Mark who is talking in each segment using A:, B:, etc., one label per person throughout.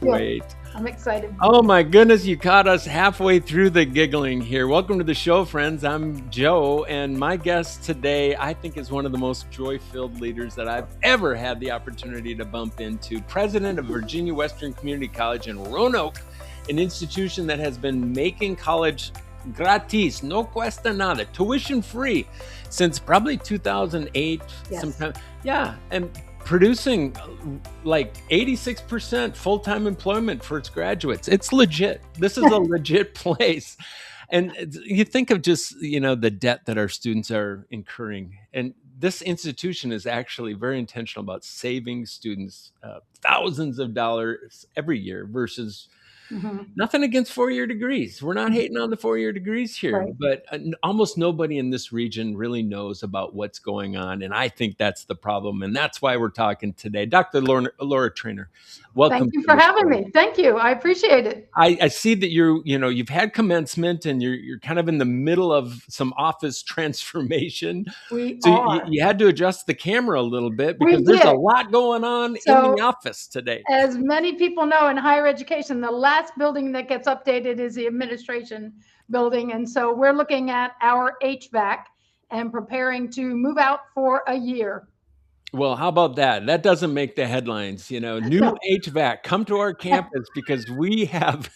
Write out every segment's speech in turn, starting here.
A: Good.
B: wait.
A: I'm excited.
B: Oh my goodness, you caught us halfway through the giggling here. Welcome to the show, friends. I'm Joe, and my guest today, I think, is one of the most joy filled leaders that I've ever had the opportunity to bump into. President of Virginia Western Community College in Roanoke, an institution that has been making college gratis, no cuesta nada, tuition free since probably 2008.
A: Yes.
B: Sometime, yeah, and producing like 86% full-time employment for its graduates. It's legit. This is a legit place. And you think of just, the debt that our students are incurring. And this institution is actually very intentional about saving students thousands of dollars every year versus
A: Hmm.
B: nothing against 4-year degrees. We're not hating on the 4-year degrees here,
A: Right.
B: but almost nobody in this region really knows about what's going on. And I think that's the problem. And that's why we're talking today. Dr. Laura Treanor,
A: Thank
B: welcome
A: you
B: to
A: for
B: the
A: having
B: show.
A: me. Thank you. I appreciate it.
B: I see that you've had commencement and you're kind of in the middle of some office transformation.
A: We
B: So
A: are.
B: you had to adjust the camera a little bit
A: We
B: because there's a
A: did.
B: lot going on in
A: So,
B: the office today.
A: as many people know in higher education, the last building that gets updated is the administration building. And so we're looking at our HVAC and preparing to move out for a year.
B: Well, how about that? That doesn't make the headlines. New
A: No.
B: HVAC, come to our campus because we have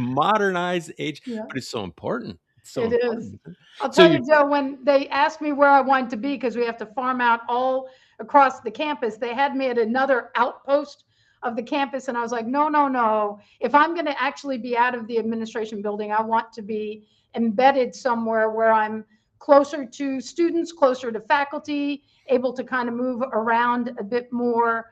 B: modernized
A: Yeah.
B: but it's so important. It's so
A: It is.
B: important.
A: I'll
B: So
A: tell
B: you
A: you, Joe, when they asked me where I wanted to be, because we have to farm out all across the campus, they had me at another outpost of the campus. And I was like, no, no, no. If I'm going to actually be out of the administration building, I want to be embedded somewhere where I'm closer to students, closer to faculty, able to kind of move around a bit more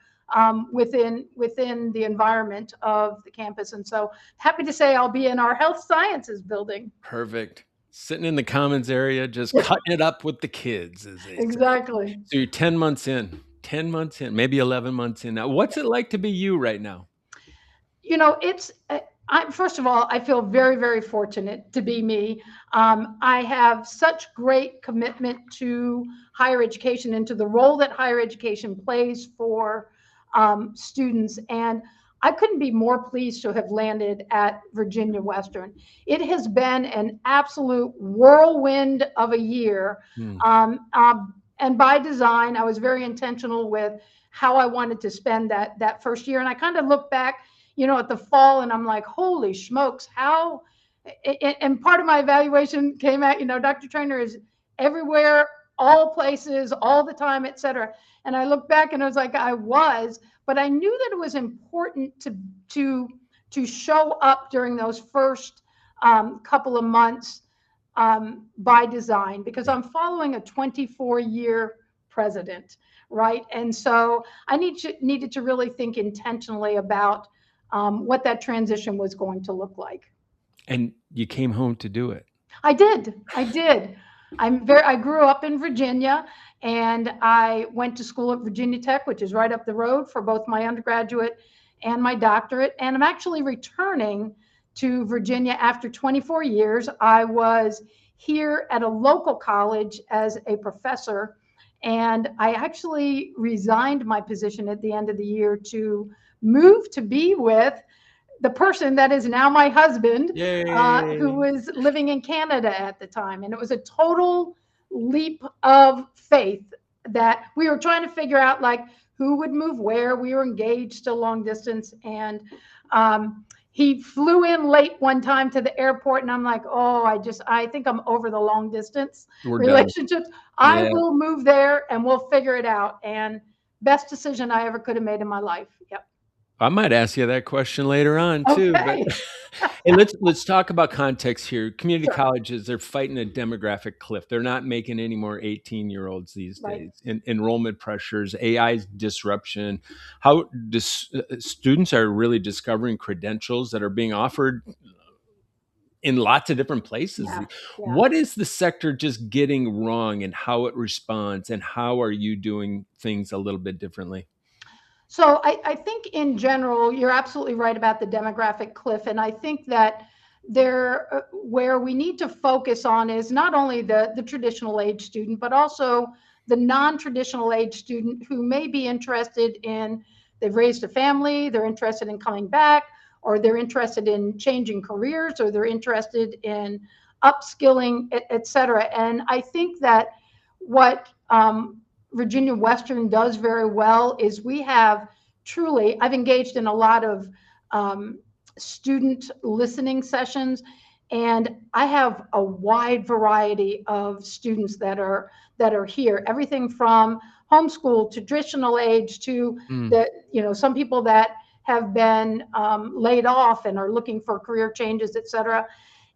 A: within the environment of the campus. And so happy to say I'll be in our health sciences building.
B: perfect. Sitting in the commons area, just cutting it up with the kids, as they say.
A: Exactly.
B: So you're 10 months in, 10 months in, maybe 11 months in now. What's it like to be you right now?
A: It's first of all, I feel very, very fortunate to be me. I have such great commitment to higher education and to the role that higher education plays for students. And I couldn't be more pleased to have landed at Virginia Western. It has been an absolute whirlwind of a year.
B: Hmm.
A: And by design, I was very intentional with how I wanted to spend that first year. And I kind of look back, at the fall, and I'm like, holy smokes, how? And part of my evaluation came at, Dr. Trainer is everywhere, all places, all the time, et cetera. And I look back and I was like, I was, but I knew that it was important to to show up during those first couple of months by design, because
B: Yeah.
A: I'm following a 24-year president, right? And so I needed to really think intentionally about what that transition was going to look like.
B: And you came home to do it.
A: I did. I did. I grew up in Virginia, and I went to school at Virginia Tech, which is right up the road, for both my undergraduate and my doctorate. And I'm actually returning to Virginia after 24 years. I was here at a local college as a professor, and I actually resigned my position at the end of the year to move to be with the person that is now my husband, who
B: Yay.
A: was living in Canada at the time. And it was a total leap of faith that we were trying to figure out, like, who would move where. We were engaged, still long distance. And he flew in late one time to the airport, and I'm like, oh, I think I'm over the long distance
B: We're done.
A: relationships. I
B: Yeah.
A: will move there and we'll figure it out. And best decision I ever could have made in my life. Yep.
B: I might ask you that question later on too, but
A: Okay.
B: hey, let's talk about context here. Community
A: Sure.
B: colleges, they're fighting a demographic cliff. They're not making any more 18-year-olds these
A: Right.
B: days. Enrollment pressures, AI's disruption, how students are really discovering credentials that are being offered in lots of different places.
A: Yeah. Yeah.
B: What is the sector just getting wrong and how it responds, and how are you doing things a little bit differently?
A: So I think in general, you're absolutely right about the demographic cliff. And I think that where we need to focus on is not only the traditional age student, but also the non-traditional age student who may be interested in they've raised a family, they're interested in coming back, or they're interested in changing careers, or they're interested in upskilling, et cetera. And I think that what Virginia Western does very well is we have truly, I've engaged in a lot of student listening sessions, and I have a wide variety of students that are here. Everything from homeschool to traditional age to
B: Mm.
A: the, some people that have been laid off and are looking for career changes, et cetera.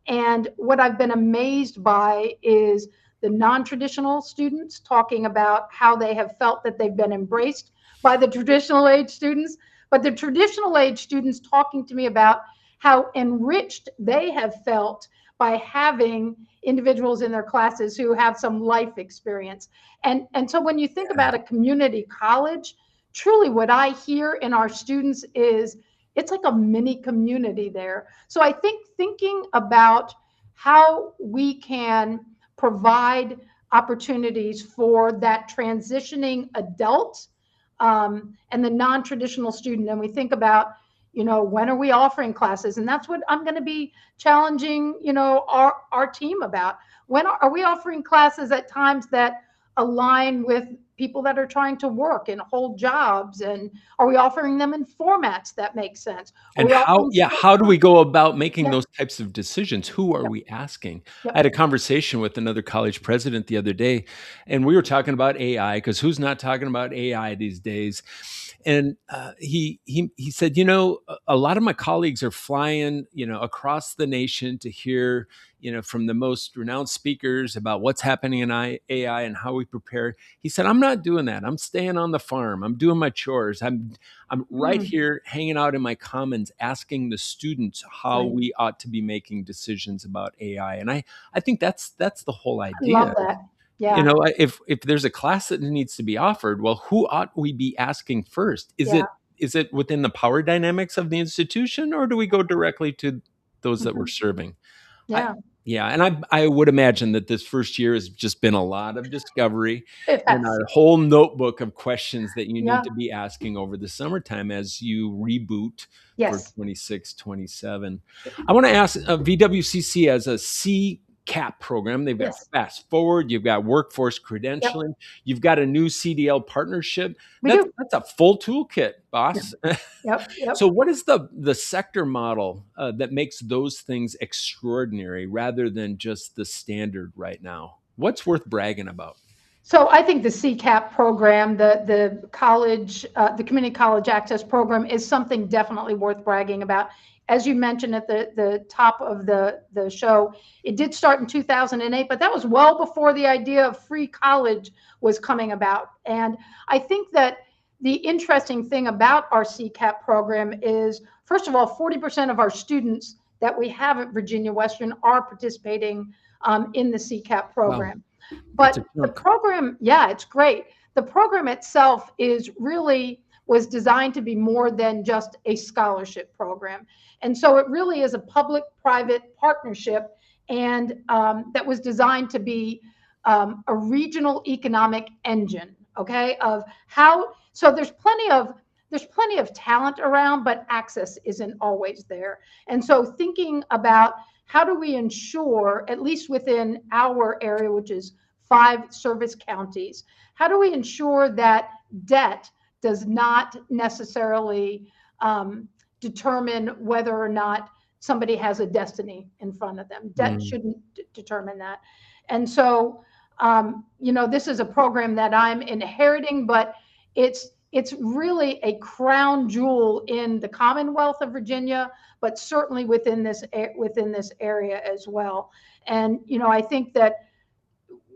A: And what I've been amazed by is the non-traditional students talking about how they have felt that they've been embraced by the traditional age students, but the traditional age students talking to me about how enriched they have felt by having individuals in their classes who have some life experience. And so when you think about a community college, truly what I hear in our students is it's like a mini community there. So I think thinking about how we can provide opportunities for that transitioning adult and the non-traditional student, and we think about, when are we offering classes? And that's what I'm going to be challenging, our team about. When are we offering classes at times that align with people that are trying to work and hold jobs? And are we offering them in formats that make sense? Are
B: And
A: we offering
B: how do we go about making
A: Yeah.
B: those types of decisions? Who are
A: Yep.
B: we asking? I had
A: Yep.
B: a conversation with another college president the other day, and we were talking about AI, because who's not talking about AI these days? And he said, a lot of my colleagues are flying, across the nation to hear, from the most renowned speakers about what's happening in AI and how we prepare. He said, I'm not doing that. I'm staying on the farm. I'm doing my chores. I'm right
A: Mm,
B: here hanging out in my commons asking the students how
A: right.
B: we ought to be making decisions about AI. And I think that's the whole
A: I love
B: idea.
A: that. Yeah.
B: If there's a class that needs to be offered, well, who ought we be asking first?
A: Yeah.
B: Is it within the power dynamics of the institution, or do we go directly to those that we're
A: Mhm.
B: serving? I,
A: Yeah.
B: yeah, and I would imagine that this first year has just been a lot of discovery and
A: Yes.
B: a whole notebook of questions that you need
A: Yeah.
B: to be asking over the summertime as you reboot for
A: Yes.
B: 26, 27. I want to ask VWCC as a CCAP program. They've got
A: Yes.
B: Fast Forward, you've got workforce
A: Yep.
B: credentialing, you've got a new CDL partnership.
A: We do.
B: That's a full toolkit,
A: Yeah.
B: boss.
A: Yep.
B: So,
A: Yep.
B: what is the sector model that makes those things extraordinary rather than just the standard right now? What's worth bragging about?
A: So I think the CCAP program, the college, the community college access program, is something definitely worth bragging about. As you mentioned at the top of the show, it did start in 2008, but that was well before the idea of free college was coming about. And I think that the interesting thing about our CCAP program is, first of all, 40% of our students that we have at Virginia Western are participating in the CCAP
B: Wow,
A: program.
B: that's a
A: But the
B: chunk.
A: program, yeah, it's great. The program itself was designed to be more than just a scholarship program. And so it really is a public-private partnership, and that was designed to be a regional economic engine, okay, of how, so there's plenty of talent around, but access isn't always there. And so thinking about how do we ensure, at least within our area, which is 5 service counties, how do we ensure that debt does not necessarily determine whether or not somebody has a destiny in front of them? Debt
B: Mm.
A: shouldn't determine that. And so, this is a program that I'm inheriting, but it's really a crown jewel in the Commonwealth of Virginia, but certainly within this area as well. And I think that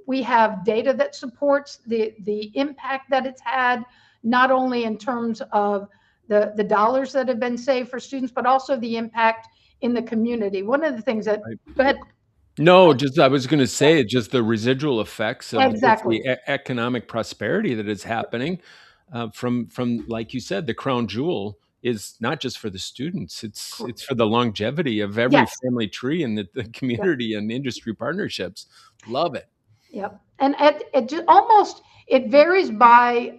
A: we have data that supports the impact that it's had, not only in terms of the dollars that have been saved for students, but also the impact in the community. One of the things that
B: Right.
A: Go ahead.
B: No, just I was going to say just the residual effects of just
A: Exactly.
B: the economic prosperity that is happening from like you said, the crown jewel is not just for the students; it's for the longevity of every
A: Yes.
B: family tree and the
A: Yep.
B: community and industry partnerships. Love it.
A: Yep. And it just almost, it varies by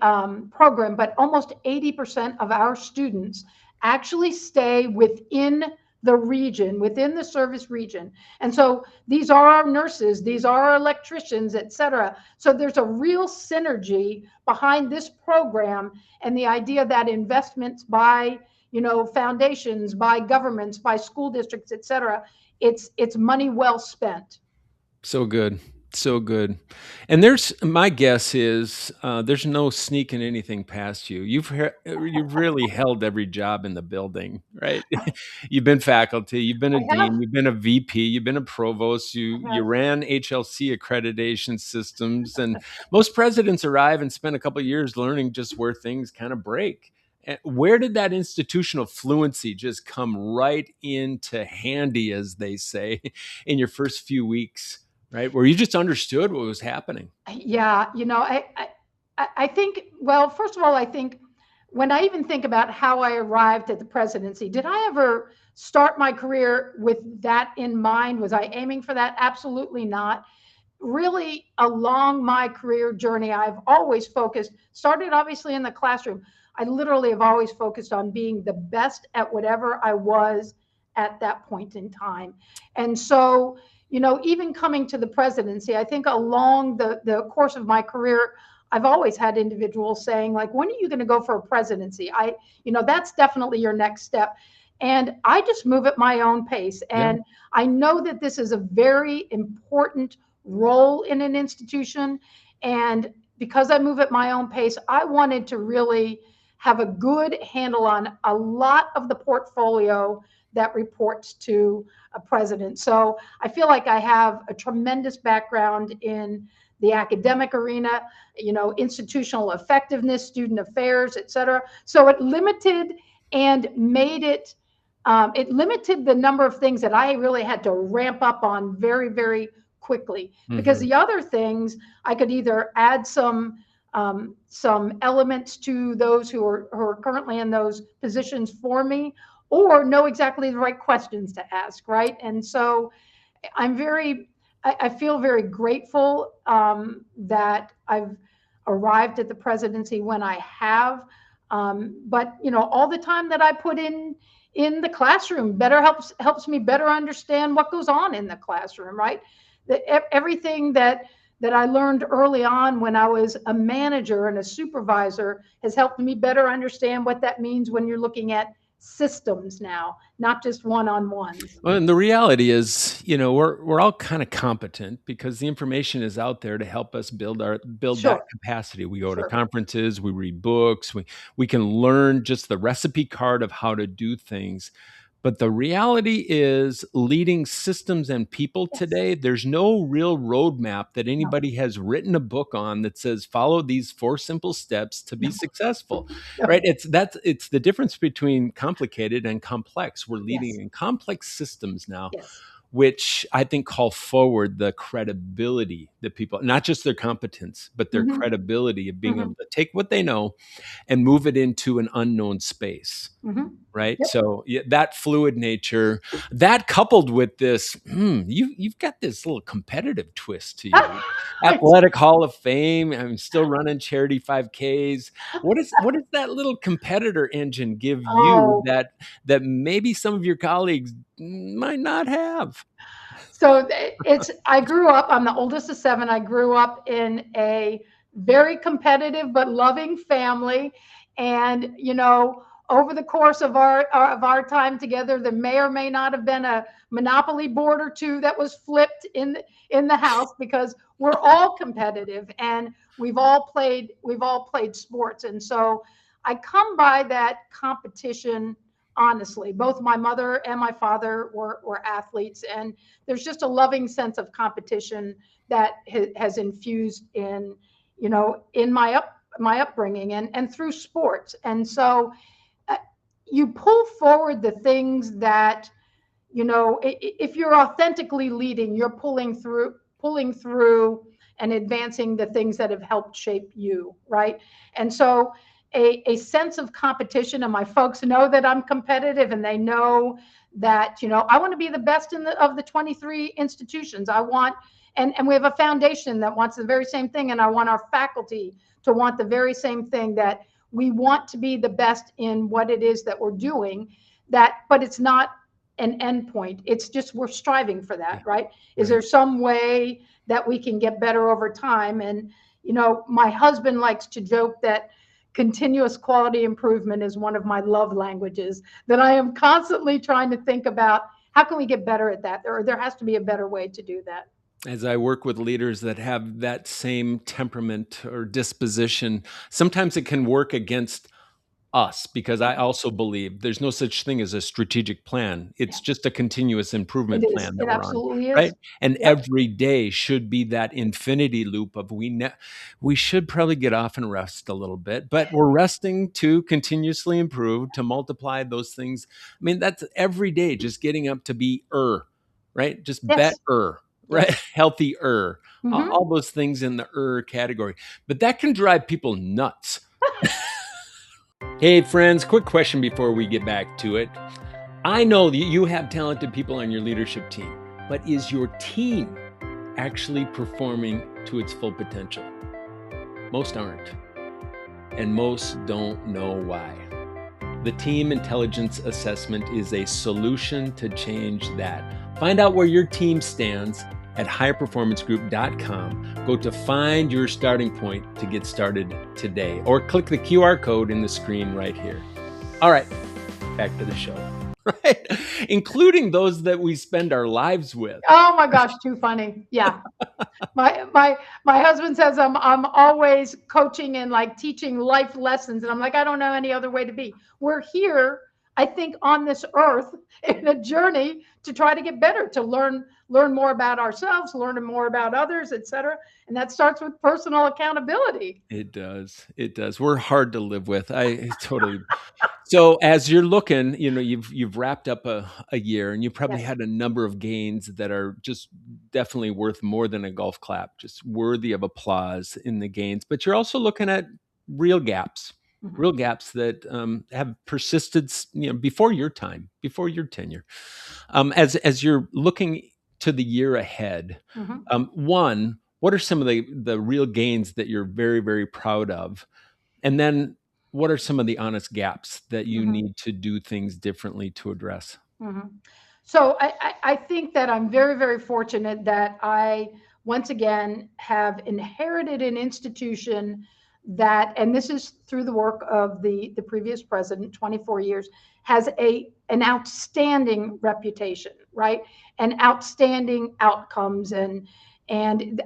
A: program, but almost 80% of our students actually stay within the region, within the service region. And so these are our nurses, these are our electricians, et cetera. So there's a real synergy behind this program, and the idea that investments by, foundations, by governments, by school districts, et cetera, it's money well spent.
B: So good. So good. And there's my guess is there's no sneaking anything past you. You've really held every job in the building, right? You've been faculty, you've been a
A: I have,
B: dean, you've been a VP, you've been a provost,
A: I
B: you
A: have.
B: ran HLC accreditation systems, and most presidents arrive and spend a couple of years learning just where things kind of break. Where did that institutional fluency just come right into handy, as they say, in your first few weeks? Right? Where you just understood what was happening.
A: Yeah, I think, well, first of all, I think when I even think about how I arrived at the presidency, did I ever start my career with that in mind? Was I aiming for that? Absolutely not. Really, along my career journey, I've always focused, started obviously in the classroom. I literally have always focused on being the best at whatever I was at that point in time. And so, even coming to the presidency, I think along the course of my career, I've always had individuals saying, like, when are you going to go for a presidency? That's definitely your next step. And I just move at my own pace.
B: Yeah.
A: And I know that this is a very important role in an institution. And because I move at my own pace, I wanted to really have a good handle on a lot of the portfolio that reports to a president. So I feel like I have a tremendous background in the academic arena, institutional effectiveness, student affairs, et cetera. So it limited and made it, it limited the number of things that I really had to ramp up on very, very quickly. Because
B: Hmm.
A: the other things, I could either add some elements to those who are currently in those positions for me, or know exactly the right questions to ask, right? And so I'm very, I feel very grateful that I've arrived at the presidency when I have. But all the time that I put in the classroom better helps me better understand what goes on in the classroom, right? Everything that I learned early on when I was a manager and a supervisor has helped me better understand what that means when you're looking at systems now, not just one-on-ones.
B: Well, and the reality is, we're all kind of competent because the information is out there to help us build that
A: Sure,
B: capacity. We go to
A: sure.
B: conferences, we read books, we can learn just the recipe card of how to do things. But the reality is, leading systems and people
A: Yes.
B: today, there's no real roadmap that
A: No,
B: anybody has written a book on that says follow these four simple steps to be
A: no,
B: successful. Right?
A: no.
B: It's the difference between complicated and complex. We're leading
A: Yes,
B: in complex systems now,
A: yes.
B: which I think call forward the credibility that people, not just their competence, but their
A: Mm-hmm,
B: credibility of being able
A: mm-hmm,
B: to take what they know and move it into an unknown space.
A: mm-hmm.
B: Right.
A: Yep.
B: So yeah, that fluid nature, that coupled with this, you've got this little competitive twist to you.
A: It's,
B: Athletic Hall of Fame. I'm still running charity 5Ks. What does that little competitor engine give you
A: oh,
B: that maybe some of your colleagues might not have?
A: so I grew up, I'm the oldest of seven. I grew up in a very competitive but loving family. And, over the course of our time together, there may or may not have been a monopoly board or two that was flipped in the house, because we're all competitive and we've all played sports. And so I come by that competition honestly. Both my mother and my father were athletes, and there's just a loving sense of competition that has infused in my upbringing and through sports. And so uh, you pull forward the things that, if you're authentically leading, you're pulling through and advancing the things that have helped shape you, right? And so a sense of competition, and my folks know that I'm competitive, and they know that, I want to be the best of the 23 institutions. I want and we have a foundation that wants the very same thing, and I want our faculty to want the very same thing, that we want to be the best in what it is that we're doing, that but it's not an end point. It's just we're striving for that,
B: Yeah.
A: right? Is
B: Right.
A: there some way that we can get better over time? And my husband likes to joke that continuous quality improvement is one of my love languages, that I am constantly trying to think about how can we get better at that, or there has to be a better way to do that.
B: As I work with leaders that have that same temperament or disposition, sometimes it can work against us because I also believe there's no such thing as a strategic plan.
A: Yeah,
B: It's just a continuous
A: it
B: improvement
A: is.
B: plan that
A: It
B: we're on,
A: absolutely
B: right?
A: is.
B: And
A: Yep.
B: every day should be that infinity loop of we should probably get off and rest a little bit, but we're resting to continuously improve, to multiply those things. I mean, that's every day just getting up to be right? Just
A: Yes.
B: better, right?
A: Yes.
B: Healthier.
A: Hmm.
B: All those things in the category. But that can drive people nuts. Hey, friends, quick question before we get back to it. I know that you have talented people on your leadership team, but is your team actually performing to its full potential? Most aren't, and most don't know why. The Team Intelligence Assessment is a solution to change that. Find out where your team stands at higherperformancegroup.com. Go to find your starting point to get started today, or click the QR code in the screen right here. All right, back to the show, right? Including those that we spend our lives with.
A: Oh my gosh, too funny. Yeah. My husband says I'm always coaching and like teaching life lessons, and I'm like, I don't know any other way to be. We're here, I think, on this earth in a journey to try to get better, to learn more about ourselves, learn more about others, etc. And that starts with personal accountability.
B: It does. It does. We're hard to live with. I totally. So as you're looking, you've wrapped up a year, and you probably
A: Yes.
B: had a number of gains that are just definitely worth more than a golf clap, just worthy of applause in the gains. But you're also looking at real gaps,
A: Mhm.
B: real gaps that have persisted, before your time, before your tenure. As you're looking to the year ahead,
A: Mhm.
B: one, what are some of the real gains that you're very, very proud of? And then what are some of the honest gaps that you
A: Mhm.
B: need to do things differently to address?
A: Mhm. So I think that I'm very, very fortunate that I once again have inherited an institution that, and this is through the work of the previous president, 24 years, has an outstanding reputation, right? And outstanding outcomes, and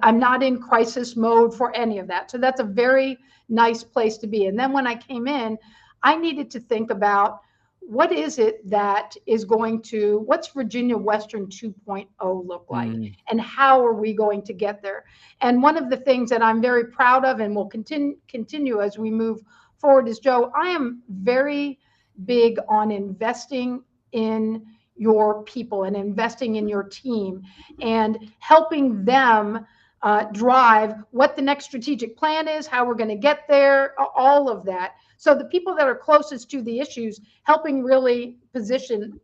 A: I'm not in crisis mode for any of that. So that's a very nice place to be. And then when I came in, I needed to think about what is it that is going to, what's Virginia Western 2.0 look like,
B: Mm,
A: and how are we going to get there? And one of the things that I'm very proud of and will continue as we move forward is, Joe, I am very big on investing in your people and investing in your team and helping them drive what the next strategic plan is, how we're going to get there, all of that. So the people that are closest to the issues, helping really position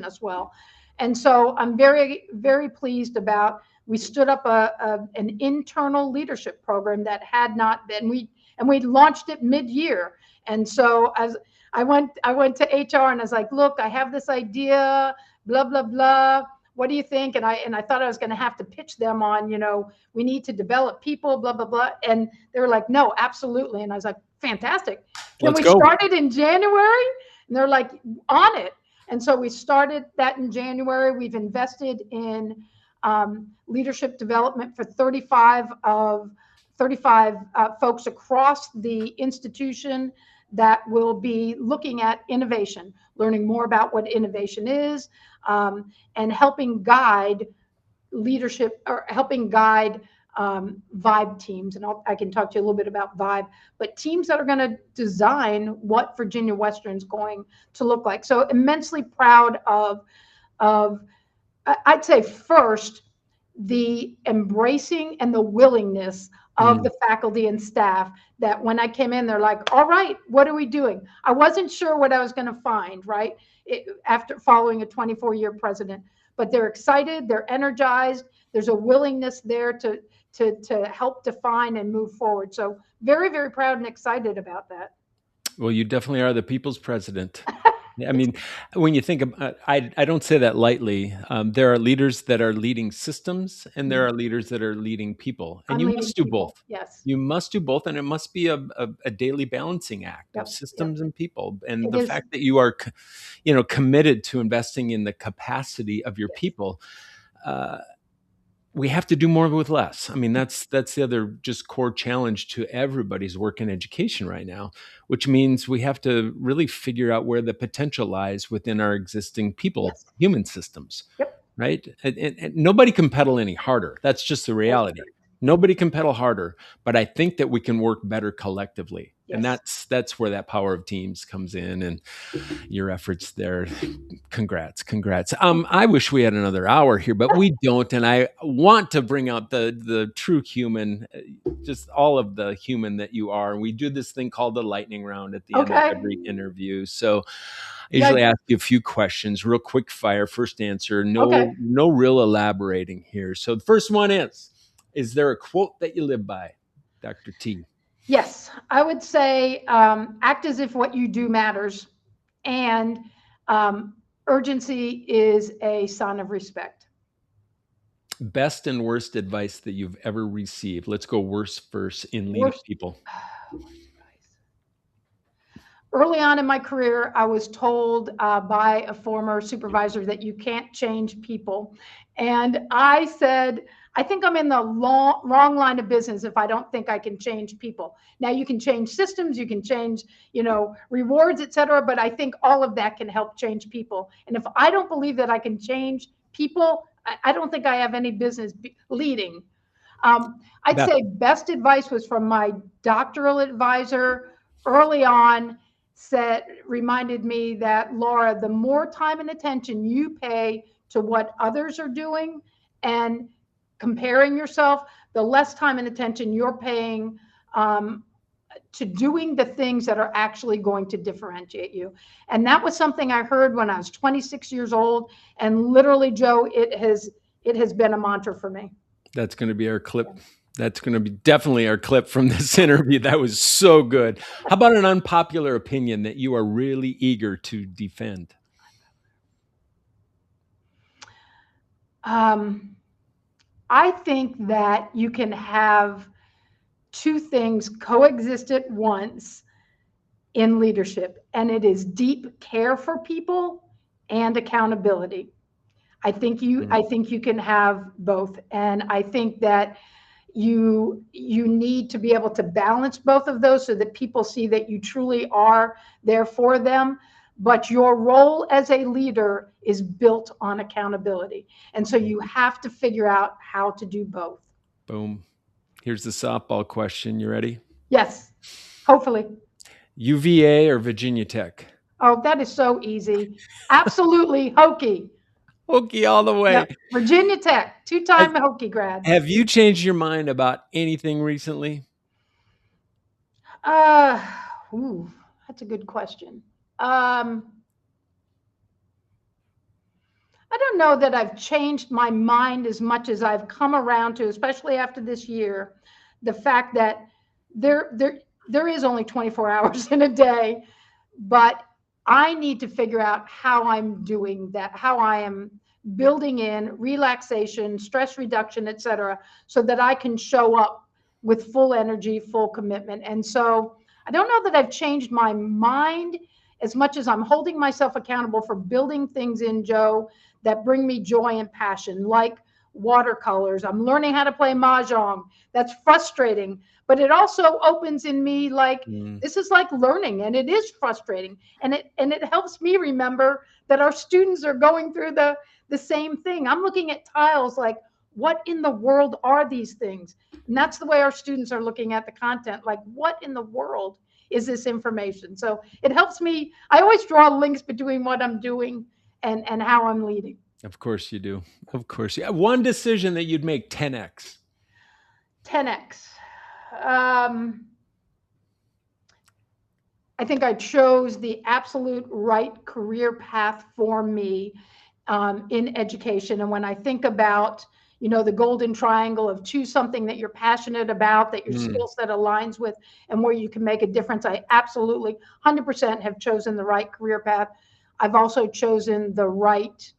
A: us well. And so I'm very, very pleased about, we stood up an internal leadership program that had not been, we launched it mid-year. And so as I went to HR and I was like, look, I have this idea, blah, blah, blah. What do you think? And I thought I was going to have to pitch them on, we need to develop people, blah, blah, blah. And they were like, no, absolutely. And I was like, fantastic. Can
B: let's
A: we
B: go.
A: start it in January? And they're like, on it. And so we started that in January. We've invested in leadership development for 35 folks across the institution that will be looking at innovation, learning more about what innovation is, and helping guide leadership, or helping guide Vibe teams. And I can talk to you a little bit about Vibe, but teams that are going to design what Virginia Western's going to look like. So immensely proud of I'd say first, the embracing and the willingness of
B: Mm,
A: the faculty and staff, that when I came in, they're like, all right, what are we doing? I wasn't sure what I was going to find, right? After following a 24-year president. but they're excited, they're energized, there's a willingness there to help define and move forward. So very, very proud and excited about that.
B: Well, you definitely are the people's president. I
A: It's
B: mean, when you think about, I don't say that lightly. There are leaders that are leading systems, and there are leaders that are leading people, and
A: I'm
B: you
A: leading
B: must do both.
A: people. Yes.
B: You must do both, and it must be a daily balancing act of
A: Yep. Yep.
B: systems and people. And
A: It
B: the
A: is.
B: fact that you are, committed to investing in the capacity of your
A: Yes.
B: people, uh, we have to do more with less. I mean, that's the other just core challenge to everybody's work in education right now, which means we have to really figure out where the potential lies within our existing people,
A: Yes.
B: human systems,
A: Yep.
B: right? And nobody can pedal any harder. That's just the
A: That's
B: reality.
A: true.
B: Nobody can pedal harder, but I think that we can work better collectively. And
A: Yes.
B: that's where that power of teams comes in, and your efforts there. Congrats. I wish we had another hour here, but we don't, and I want to bring out the true human, just all of the human that you are. And we do this thing called the lightning round at the end of
A: Okay.
B: every interview. So I
A: Yeah.
B: usually ask you a few questions, real quick fire, first answer,
A: Okay.
B: no real elaborating here. So the first one is there a quote that you live by, Dr. T?
A: Yes, I would say act as if what you do matters, and um, urgency is a sign of respect.
B: Best and worst advice that you've ever received. Let's go worst first in leading
A: Worst,
B: people.
A: worst advice. Early on in my career, I was told by a former supervisor that you can't change people. And I said, I think I'm in the wrong line of business if I don't think I can change people. Now you can change systems, you can change, rewards, et cetera, but I think all of that can help change people. And if I don't believe that I can change people, I don't think I have any business leading. I'd
B: Beth,
A: say best advice was from my doctoral advisor early on, said reminded me that, Laura, the more time and attention you pay to what others are doing and comparing yourself, the less time and attention you're paying to doing the things that are actually going to differentiate you. And that was something I heard when I was 26 years old, and literally, Joe, it has been a mantra for me.
B: that's going to be our clip. That's going to be definitely our clip from this interview. That was so good. How about an unpopular opinion that you are really eager to defend?
A: um, I think that you can have two things coexist at once in leadership, and it is deep care for people and accountability. I think you can have both, and I think that you need to be able to balance both of those so that people see that you truly are there for them, but your role as a leader is built on accountability, and so you have to figure out how to do both.
B: Boom. Here's the softball question. You ready?
A: Yes, hopefully.
B: UVA or Virginia Tech?
A: Oh, that is so easy. Absolutely Hokie.
B: Okay, all the
A: Yep.
B: way.
A: Virginia Tech,
B: Have,
A: two-time Hokie grad.
B: have you changed your mind about anything recently?
A: Uh, ooh, that's a good question. I don't know that I've changed my mind as much as I've come around to, especially after this year, the fact that there there there is only 24 hours in a day, but I need to figure out how I'm doing that, how I am building in relaxation, stress reduction, et cetera, so that I can show up with full energy, full commitment. And so I don't know that I've changed my mind as much as I'm holding myself accountable for building things in, Joe, that bring me joy and passion, like watercolors. I'm learning how to play mahjong. That's frustrating, but it also opens in me like
B: Mm,
A: this is like learning, and it is frustrating, and it helps me remember that our students are going through the same thing. I'm looking at tiles like, what in the world are these things? And that's the way our students are looking at the content, like, what in the world is this information? So it helps me. I always draw links between what I'm doing and how I'm leading.
B: of course you do. Of course. Yeah. One decision that you'd make 10x.
A: 10x. Um, I think I chose the absolute right career path for me. in education. And when I think about, the golden triangle of choose something that you're passionate about, that your skill set aligns with, and where you can make a difference, I absolutely 100% have chosen the right career path. I've also chosen the right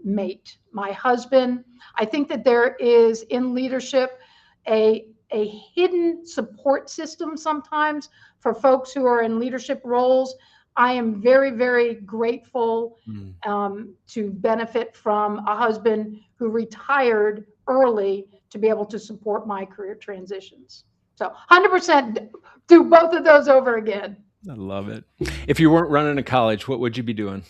A: mate, my husband. I think that there is in leadership a hidden support system sometimes for folks who are in leadership roles. I am very, very grateful to benefit from a husband who retired early to be able to support my career transitions. So 100% do both of those over again.
B: I love it. If you weren't running a college, what would you be doing?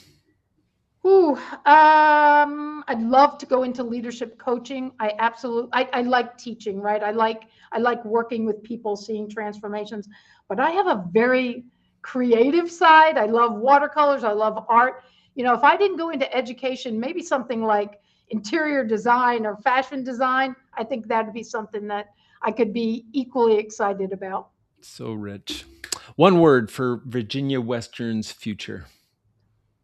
A: Ooh, I'd love to go into leadership coaching. I like teaching, right? I like working with people, seeing transformations, but I have a very creative side. I love watercolors. I love art. If I didn't go into education, maybe something like interior design or fashion design, I think that'd be something that I could be equally excited about.
B: So rich. One word for Virginia Western's future.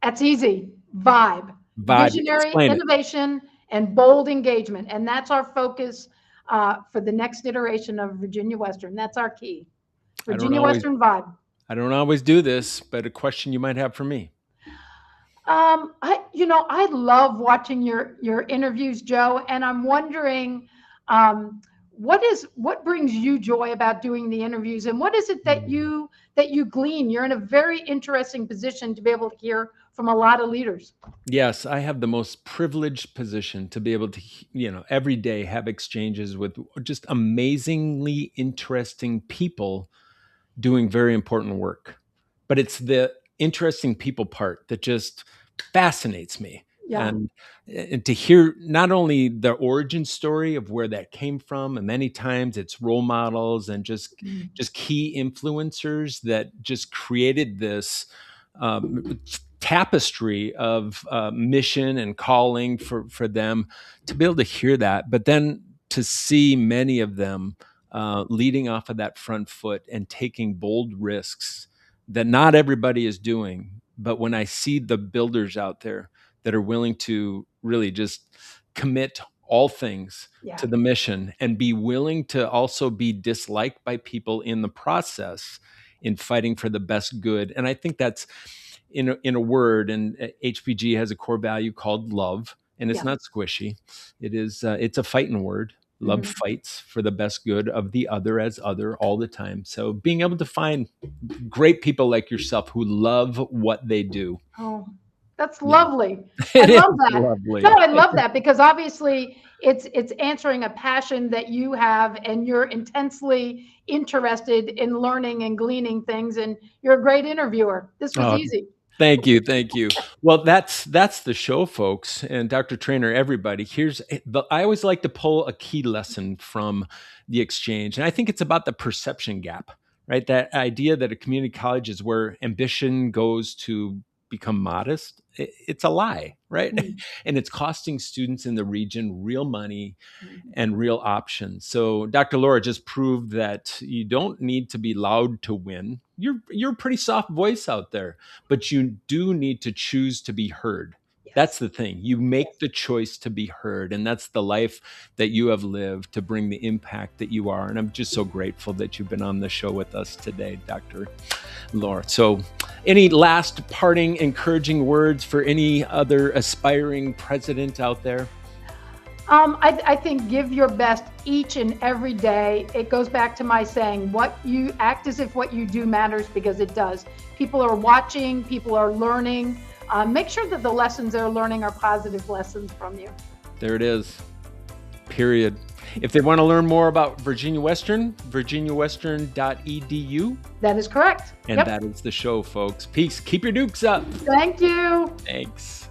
A: That's easy. Vibe.
B: Vibe.
A: Visionary
B: Explain it.
A: innovation and bold engagement. And that's our focus for the next iteration of Virginia Western. That's our key. Virginia Western vibe.
B: I don't always do this, but a question you might have for me.
A: I love watching your interviews, Joe, and I'm wondering what brings you joy about doing the interviews, and what is it that you glean? You're in a very interesting position to be able to hear from a lot of leaders.
B: Yes, I have the most privileged position to be able to, every day have exchanges with just amazingly interesting people doing very important work. But it's the interesting people part that just fascinates me.
A: Yeah.
B: And to hear not only the origin story of where that came from, and many times it's role models and just key influencers that just created this tapestry of mission and calling for them, to be able to hear that, but then to see many of them leading off of that front foot and taking bold risks that not everybody is doing. But when I see the builders out there that are willing to really just commit all things to the mission and be willing to also be disliked by people in the process in fighting for the best good. And I think that's in a word, and HPG has a core value called love, and it's not squishy. It is, it's a fighting word. Love fights for the best good of the other as other all the time. So being able to find great people like yourself who love what they do.
A: Oh, that's lovely. I love that.
B: Lovely.
A: No, I love that, because obviously it's answering a passion that you have, and you're intensely interested in learning and gleaning things, and you're a great interviewer. This was easy.
B: Thank you. Thank you. Well, that's the show, folks. And Dr. Treanor, everybody, I always like to pull a key lesson from the exchange. And I think it's about the perception gap, right? That idea that a community college is where ambition goes to become modest. It's a lie, right? And it's costing students in the region real money and real options. So Dr. Laura just proved that you don't need to be loud to win. You're a pretty soft voice out there, but you do need to choose to be heard. That's the thing. You make the choice to be heard, and that's the life that you have lived to bring the impact that you are. And I'm just so grateful that you've been on the show with us today, Dr. Laura. So any last parting encouraging words for any other aspiring president out there?
A: I think give your best each and every day. It goes back to my saying, what you act as if what you do matters, because it does. People are watching, people are learning. Make sure that the lessons they're learning are positive lessons from you.
B: There it is. Period. If they want to learn more about Virginia Western, virginiawestern.edu.
A: That is correct.
B: And that is the show, folks. Peace. Keep your dukes up.
A: Thank you.
B: Thanks.